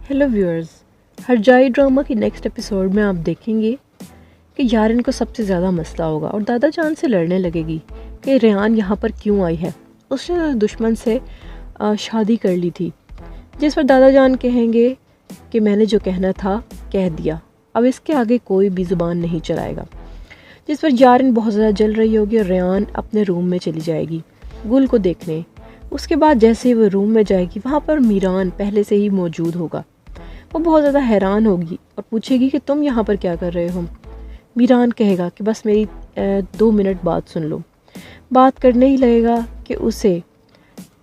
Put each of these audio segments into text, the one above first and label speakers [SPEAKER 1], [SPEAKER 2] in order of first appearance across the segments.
[SPEAKER 1] Hello viewers, हरजाई drama की next episode में आप देखेंगे कि यारिन को सबसे ज़्यादा मसला होगा और दादा जान से लड़ने लगेगी कि रेहान यहाँ पर क्यों आई है। उसने दुश्मन से शादी कर ली थी, जिस पर दादा जान कहेंगे कि मैंने जो कहना था कह दिया, अब इसके आगे कोई भी ज़ुबान नहीं चलाएगा। जिस पर यारिन बहुत ज़्यादा जल रही होगी और रेहान अपने रूम में चली जाएगी गुल को देखने। उसके बाद जैसे ही वो रूम में जाएगी वहाँ पर मीरान पहले से ही मौजूद होगा। वो बहुत ज़्यादा हैरान होगी और पूछेगी कि तुम यहाँ पर क्या कर रहे हो। मीरान कहेगा कि बस मेरी 2 मिनट बात सुन लो। बात करने ही लगेगा कि उसे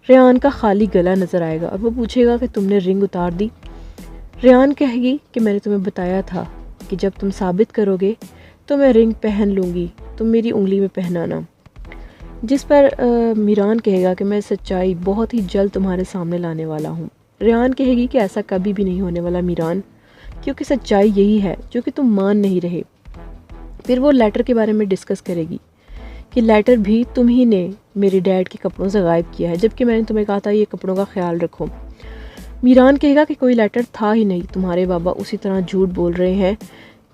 [SPEAKER 1] रेहान का खाली गला नज़र आएगा और वो पूछेगा कि तुमने रिंग उतार दी। रेहान कहेगी कि मैंने तुम्हें बताया था कि जब तुम साबित करोगे तो मैं रिंग पहन लूँगी, तुम मेरी उंगली में पहनाना। जिस पर मीरान कहेगा कि मैं सच्चाई बहुत ही जल्द तुम्हारे सामने लाने वाला हूँ। रेहान कहेगी कि ऐसा कभी भी नहीं होने वाला मीरान, क्योंकि सच्चाई यही है जो कि तुम मान नहीं रहे। फिर वो लेटर के बारे में डिस्कस करेगी कि लेटर भी तुम ही ने मेरे डैड के कपड़ों से गायब किया है, जबकि मैंने तुम्हें कहा था ये कपड़ों का ख्याल रखो। मीरान कहेगा कि कोई लेटर था ही नहीं, तुम्हारे बाबा उसी तरह झूठ बोल रहे हैं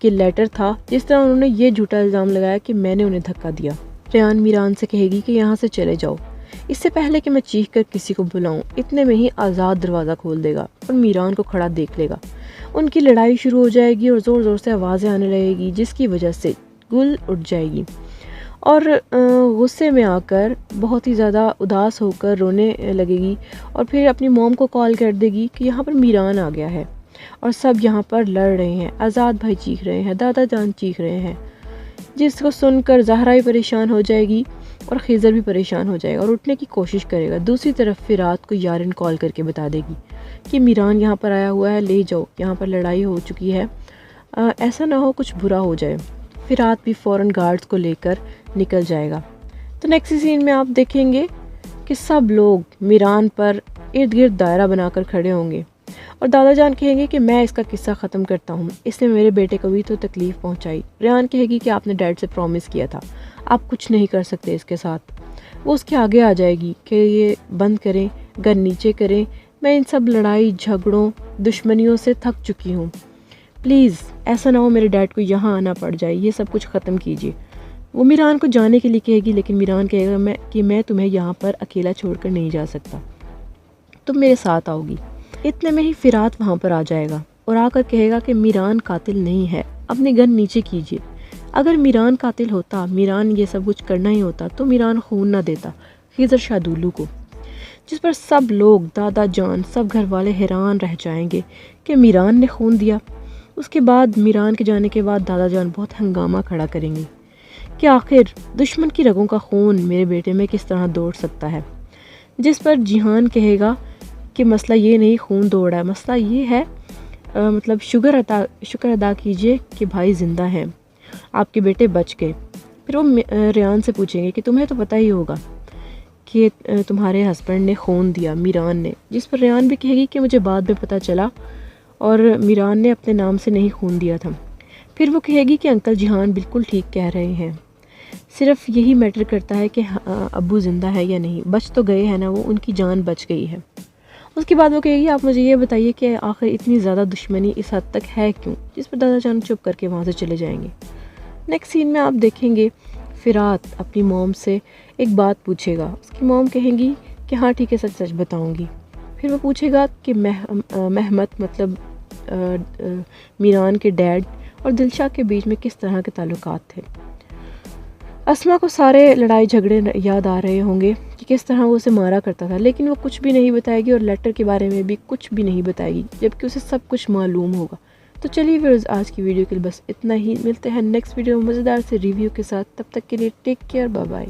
[SPEAKER 1] कि लेटर था, जिस तरह उन्होंने ये झूठा इल्ज़ाम लगाया कि मैंने उन्हें धक्का दिया। रेहान मीरान से कहेगी कि यहाँ से चले जाओ, इससे पहले कि मैं चीख कर किसी को बुलाऊं। इतने में ही आज़ाद दरवाज़ा खोल देगा और मीरान को खड़ा देख लेगा। उनकी लड़ाई शुरू हो जाएगी और ज़ोर ज़ोर से आवाज़ें आने लगेगी, जिसकी वजह से गुल उठ जाएगी और गुस्से में आकर बहुत ही ज़्यादा उदास होकर रोने लगेगी और फिर अपनी मॉम को कॉल कर देगी कि यहाँ पर मीरान आ गया है और सब यहाँ पर लड़ रहे हैं। आज़ाद भाई चीख रहे हैं, दादा जान चीख रहे हैं, जिसको सुनकर ज़हरा भी परेशान हो जाएगी और खिज़र भी परेशान हो जाएगा और उठने की कोशिश करेगा। दूसरी तरफ फिरात को यारिन कॉल करके बता देगी कि मीरान यहाँ पर आया हुआ है, ले जाओ, यहाँ पर लड़ाई हो चुकी है, ऐसा ना हो कुछ बुरा हो जाए। फिरात भी फ़ौरन गार्ड्स को लेकर निकल जाएगा। तो नेक्स्ट सीन में आप देखेंगे कि सब लोग मीरान पर इर्द गिर्द दायरा बनाकर खड़े होंगे और दादा जान कहेंगे कि मैं इसका किस्सा ख़त्म करता हूँ, इसने मेरे बेटे को भी तो तकलीफ़ पहुँचाई। रेहान कहेगी कि आपने डैड से प्रॉमिस किया था, आप कुछ नहीं कर सकते इसके साथ। वो उसके आगे आ जाएगी कि ये बंद करें, गन नीचे करें, मैं इन सब लड़ाई झगड़ों दुश्मनियों से थक चुकी हूँ, प्लीज़ ऐसा ना हो मेरे डैड को यहाँ आना पड़ जाए, ये सब कुछ ख़त्म कीजिए। वो मीरान को जाने के लिए कहेगी, लेकिन मीरान कहेगा मैं तुम्हें यहाँ पर अकेला छोड़कर नहीं जा सकता, तुम मेरे साथ आओगी। इतने में ही फिरात वहाँ पर आ जाएगा और आकर कहेगा कि मीरान कातिल नहीं है, अपनी गन नीचे कीजिए। अगर मीरान कातिल होता, मीरान ये सब कुछ करना ही होता, तो मीरान खून ना देता खिज़र शादुल्लू को। जिस पर सब लोग, दादा जान, सब घर वाले हैरान रह जाएंगे कि मीरान ने खून दिया। उसके बाद मीरान के जाने के बाद दादा जान बहुत हंगामा खड़ा करेंगे कि आखिर दुश्मन की रगों का खून मेरे बेटे में किस तरह दौड़ सकता है। जिस पर जिहान कहेगा कि मसला ये नहीं खून दौड़ा है, मसला ये है मतलब शुक्र अदा कीजिए कि भाई ज़िंदा हैं, आपके बेटे बच गए। फिर वो रेहान से पूछेंगे कि तुम्हें तो पता ही होगा कि तुम्हारे हस्बैंड ने खून दिया, मीरान ने। जिस पर रेहान भी कहेगी कि मुझे बाद में पता चला और मीरान ने अपने नाम से नहीं खून दिया था। फिर वो कहेगी कि अंकल जिहान बिल्कुल ठीक कह रहे हैं, सिर्फ यही मैटर करता है कि अब्बू ज़िंदा है या नहीं, बच तो गए हैं ना, वो उनकी जान बच गई है। उसके बाद वो कहेगी आप मुझे ये बताइए कि आखिर इतनी ज़्यादा दुश्मनी इस हद तक है क्यों। जिस पर दादा जान चुप करके वहाँ से चले जाएंगे। नेक्स्ट सीन में आप देखेंगे फिरात अपनी मॉम से एक बात पूछेगा। उसकी मॉम कहेंगी कि हाँ ठीक है, सच सच बताऊँगी। फिर वो पूछेगा कि महमद मतलब मीरान के डैड और दिलशा के बीच में किस तरह के ताल्लुकात थे। अस्मा को सारे लड़ाई झगड़े याद आ रहे होंगे कि किस तरह वो उसे मारा करता था, लेकिन वो कुछ भी नहीं बताएगी और लेटर के बारे में भी कुछ भी नहीं बताएगी, जबकि उसे सब कुछ मालूम होगा। तो चलिए फिर आज की वीडियो के लिए बस इतना ही। मिलते हैं नेक्स्ट वीडियो में मज़ेदार से रिव्यू के साथ। तब तक के लिए टेक केयर, बाय बाय।